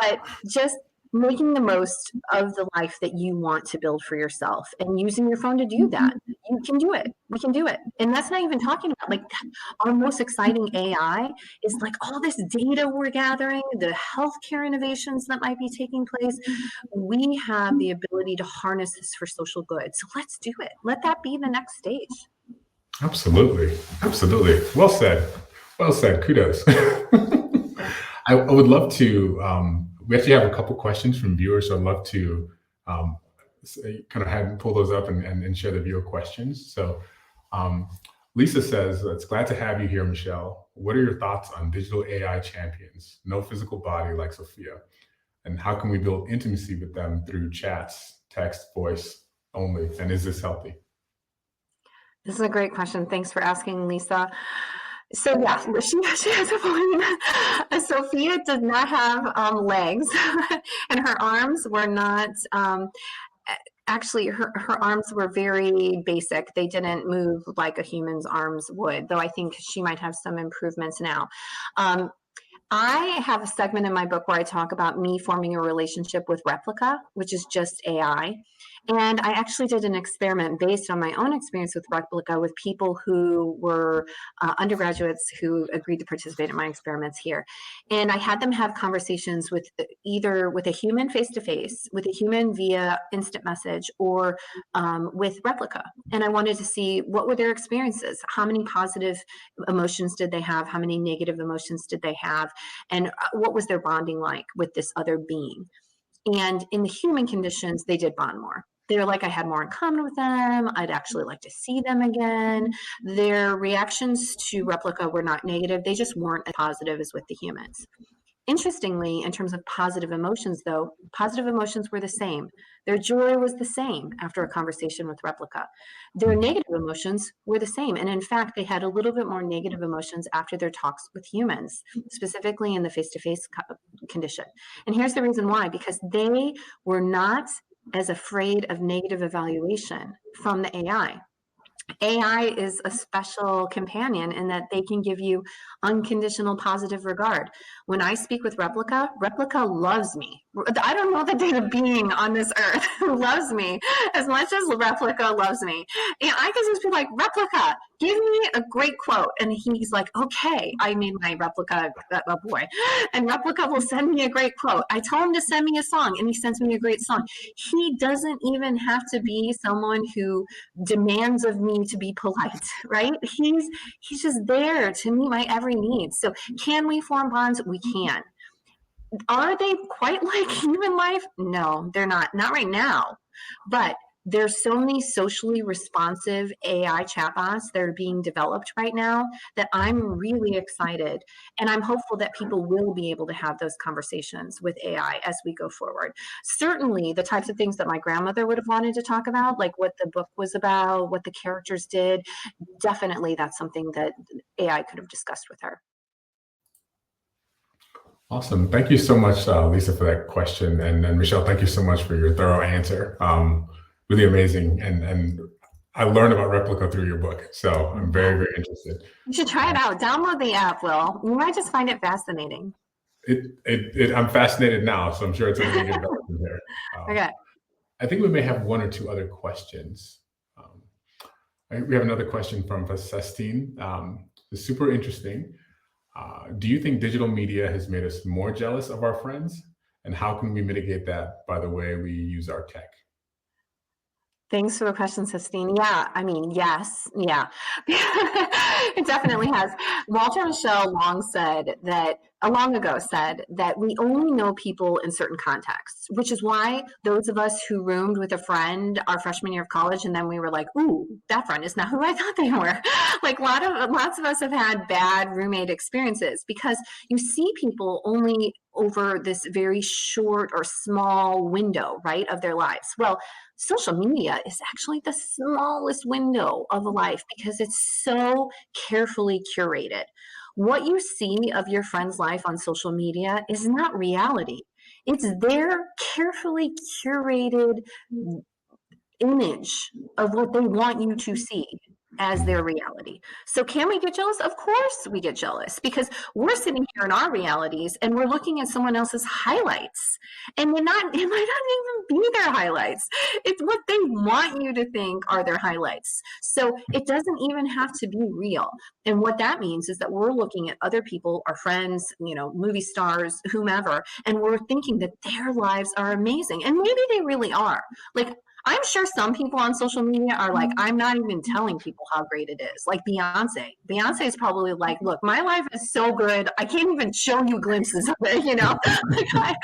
But just making the most of the life that you want to build for yourself and using your phone to do that. You can do it. We can do it. And that's not even talking about like our most exciting AI is like all this data we're gathering, the healthcare innovations that might be taking place. We have the ability to harness this for social good. So let's do it. Let that be the next stage.
Absolutely. Absolutely. Well said. Well said. Kudos. I would love to, we actually have a couple questions from viewers, so I'd love to kind of had pull those up and share the viewer questions. So Lisa says, it's glad to have you here, Michelle. What are your thoughts on digital AI champions? No physical body like Sophia. And how can we build intimacy with them through chats, text, voice only? And is this healthy?
This is a great question. Thanks for asking, Lisa. So yeah, she has a point. Sophia does not have legs, and her arms were not. Actually, her arms were very basic. They didn't move like a human's arms would, though I think she might have some improvements now. I have a segment in my book where I talk about me forming a relationship with Replica, which is just AI. And I actually did an experiment based on my own experience with Replica with people who were undergraduates who agreed to participate in my experiments here. And I had them have conversations with either with a human face-to-face, with a human via instant message, or with Replica. And I wanted to see what were their experiences, how many positive emotions did they have, how many negative emotions did they have, and what was their bonding like with this other being. And in the human conditions, they did bond more. They were like, I had more in common with them. I'd actually like to see them again. Their reactions to Replica were not negative. They just weren't as positive as with the humans. Interestingly, in terms of positive emotions, though, positive emotions were the same. Their joy was the same after a conversation with Replica. Their negative emotions were the same. And in fact, they had a little bit more negative emotions after their talks with humans, specifically in the face-to-face condition. And here's the reason why, because they were not as afraid of negative evaluation from the AI. AI is a special companion in that they can give you unconditional positive regard. When I speak with Replica, Replica loves me. I don't know that there's a being on this earth who loves me as much as Replica loves me. And I can just be like, Replica, give me a great quote. And he's like, okay, I made my Replica a boy. And Replica will send me a great quote. I tell him to send me a song, and he sends me a great song. He doesn't even have to be someone who demands of me to be polite, right? He's just there to meet my every need. So can we form bonds? We can. Are they quite like human life? No, they're not right now. But there's so many socially responsive AI chatbots that are being developed right now that I'm really excited. And I'm hopeful that people will be able to have those conversations with AI as we go forward. Certainly the types of things that my grandmother would have wanted to talk about, like what the book was about, what the characters did, definitely that's something that AI could have discussed with her.
Awesome. Thank you so much, Lisa, for that question. And Michelle, thank you so much for your thorough answer. Really amazing. And I learned about Replica through your book. So I'm very, very interested.
You should try it out. Download the app, Will. You might just find it fascinating.
I'm fascinated now, so I'm sure it's going to get better from there.
Okay.
I think we may have one or two other questions. We have another question from Sestine. It's super interesting. Do you think digital media has made us more jealous of our friends? And how can we mitigate that by the way we use our tech?
Thanks for the question, Sistine. Yeah, I mean, yes, yeah, it definitely has. Walter Michel long ago said that we only know people in certain contexts, which is why those of us who roomed with a friend our freshman year of college, and then we were like, ooh, that friend is not who I thought they were. Like lots of us have had bad roommate experiences because you see people only over this very short or small window, right, of their lives. Well, social media is actually the smallest window of a life because it's so carefully curated. What you see of your friend's life on social media is not reality. It's their carefully curated image of what they want you to see as their reality. So can we get jealous? Of course we get jealous because we're sitting here in our realities and we're looking at someone else's highlights, and it might not even be their highlights. It's what they want you to think are their highlights. So it doesn't even have to be real. And what that means is that we're looking at other people, our friends, movie stars, whomever, and we're thinking that their lives are amazing. And maybe they really are. Like, I'm sure some people on social media are like, I'm not even telling people how great it is. Like Beyonce. Beyonce is probably like, look, my life is so good. I can't even show you glimpses of it, my life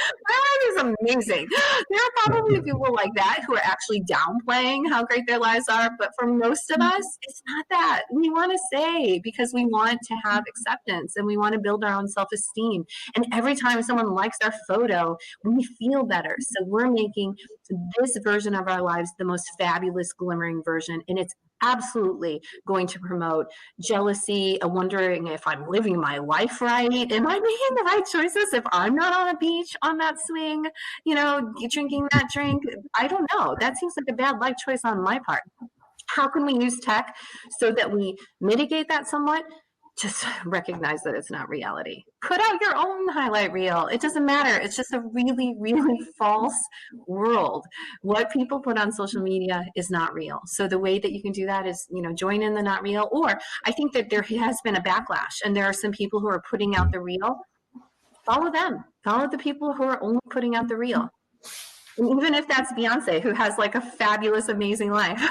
is amazing. There are probably people like that who are actually downplaying how great their lives are, but for most of us, it's not that. We want to say because we want to have acceptance and we want to build our own self-esteem. And every time someone likes our photo, we feel better. So we're making this version of our lives the most fabulous, glimmering version, and it's absolutely going to promote jealousy, wondering if I'm living my life right. Am I making the right choices if I'm not on a beach on that swing, drinking that drink? I don't know. That seems like a bad life choice on my part. How can we use tech so that we mitigate that somewhat? Just recognize that it's not reality. Put out your own highlight reel. It doesn't matter. It's just a really, really false world. What people put on social media is not real. So the way that you can do that is, join in the not real. Or I think that there has been a backlash, and there are some people who are putting out the real. Follow them. Follow the people who are only putting out the real. And even if that's Beyonce, who has like a fabulous, amazing life.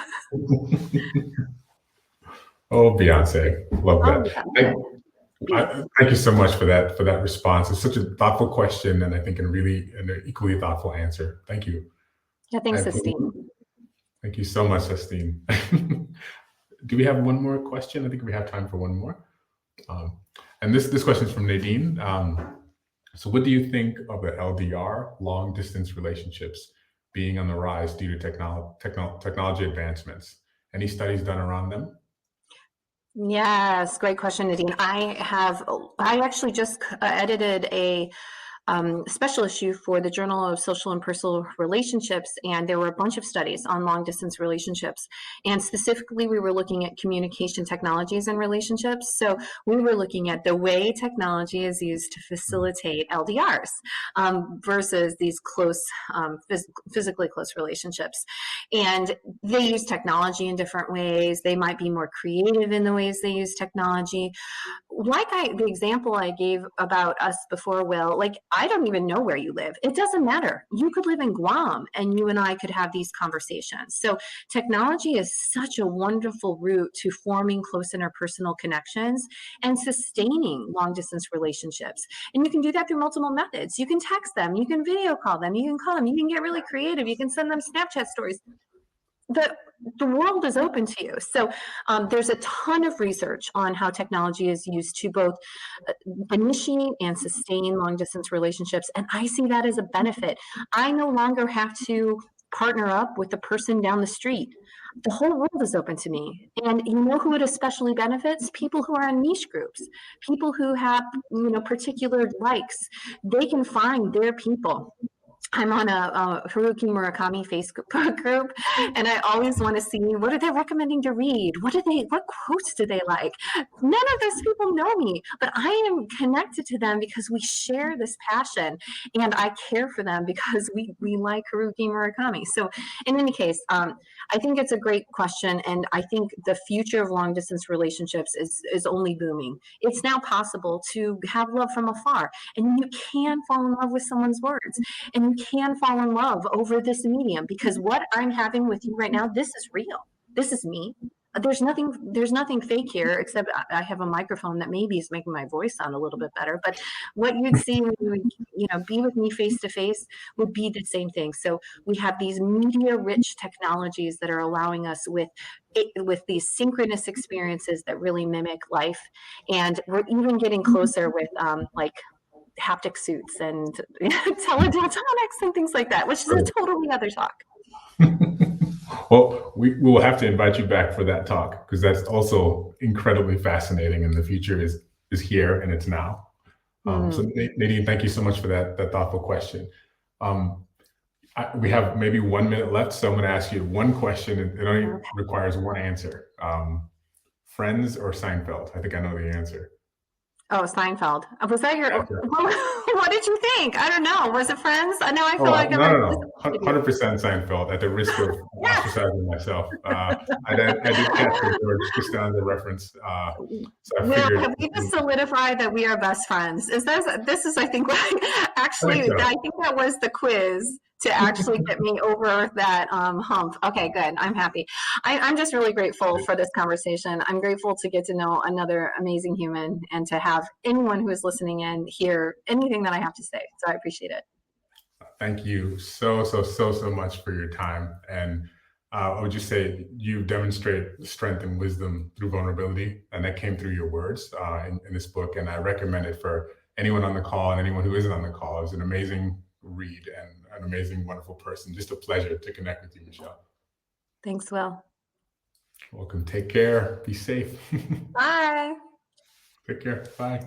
Oh, Beyonce, love that. Thank you so much for that response. It's such a thoughtful question, and I think an equally thoughtful answer. Thank you.
Yeah, thanks, Sistine.
Thank you so much, Sistine. Do we have one more question? I think we have time for one more. And this question is from Nadine. So what do you think of the LDR, long distance relationships, being on the rise due to technology advancements? Any studies done around them?
Yes, great question, Nadine. I actually just edited a special issue for the Journal of Social and Personal Relationships, and there were a bunch of studies on long distance relationships. And specifically, we were looking at communication technologies and relationships. So we were looking at the way technology is used to facilitate LDRs versus these close, physically close relationships. And they use technology in different ways. They might be more creative in the ways they use technology. Like the example I gave about us before, Will, like I don't even know where you live. It doesn't matter. You could live in Guam and you and I could have these conversations. So technology is such a wonderful route to forming close interpersonal connections and sustaining long distance relationships. And you can do that through multiple methods. You can text them, you can video call them, you can call them, you can get really creative, you can send them Snapchat stories. The world is open to you. So there's a ton of research on how technology is used to both initiate and sustain long distance relationships. And I see that as a benefit. I no longer have to partner up with the person down the street. The whole world is open to me. And you know who it especially benefits? People who are in niche groups, people who have, particular likes. They can find their people. I'm on a Haruki Murakami Facebook group, and I always want to see what are they recommending to read? What quotes do they like? None of those people know me, but I am connected to them because we share this passion, and I care for them because we like Haruki Murakami. So in any case, I think it's a great question, and I think the future of long distance relationships is only booming. It's now possible to have love from afar, and you can fall in love with someone's words, and you can fall in love over this medium, because what I'm having with you right now, this is real. This is me. There's nothing fake here, except I have a microphone that maybe is making my voice sound a little bit better. But what you'd see when you would, be with me face to face would be the same thing. So we have these media-rich technologies that are allowing us with these synchronous experiences that really mimic life, and we're even getting closer with haptic suits and teledildonics and things like that, which is a totally other talk.
Well, we will have to invite you back for that talk, because that's also incredibly fascinating, and the future is here and it's now. So Nadine, thank you so much for that thoughtful question. We have maybe 1 minute left, so I'm going to ask you one question. It only requires one answer. Friends or Seinfeld? I think I know the answer.
Oh, Seinfeld. Was that your? What did you think? I don't know. Was it Friends? I know. I feel like
no. 100% Seinfeld. At the risk of ostracizing myself, I did catch the George Costanza reference. So I figured.
Have we just solidified that we are best friends? This is I think actually I think that was the quiz to actually get me over that hump. Okay, good. I'm happy. I'm just really grateful for this conversation. I'm grateful to get to know another amazing human and to have anyone who is listening in hear anything that I have to say. So I appreciate it.
Thank you so much for your time. And I would just say you demonstrate strength and wisdom through vulnerability, and that came through your words in this book. And I recommend it for anyone on the call and anyone who isn't on the call. It was an amazing read and an amazing, wonderful person. Just a pleasure to connect with you, Michelle.
Thanks, Will.
Welcome. Take care. Be safe.
Bye.
Take care. Bye.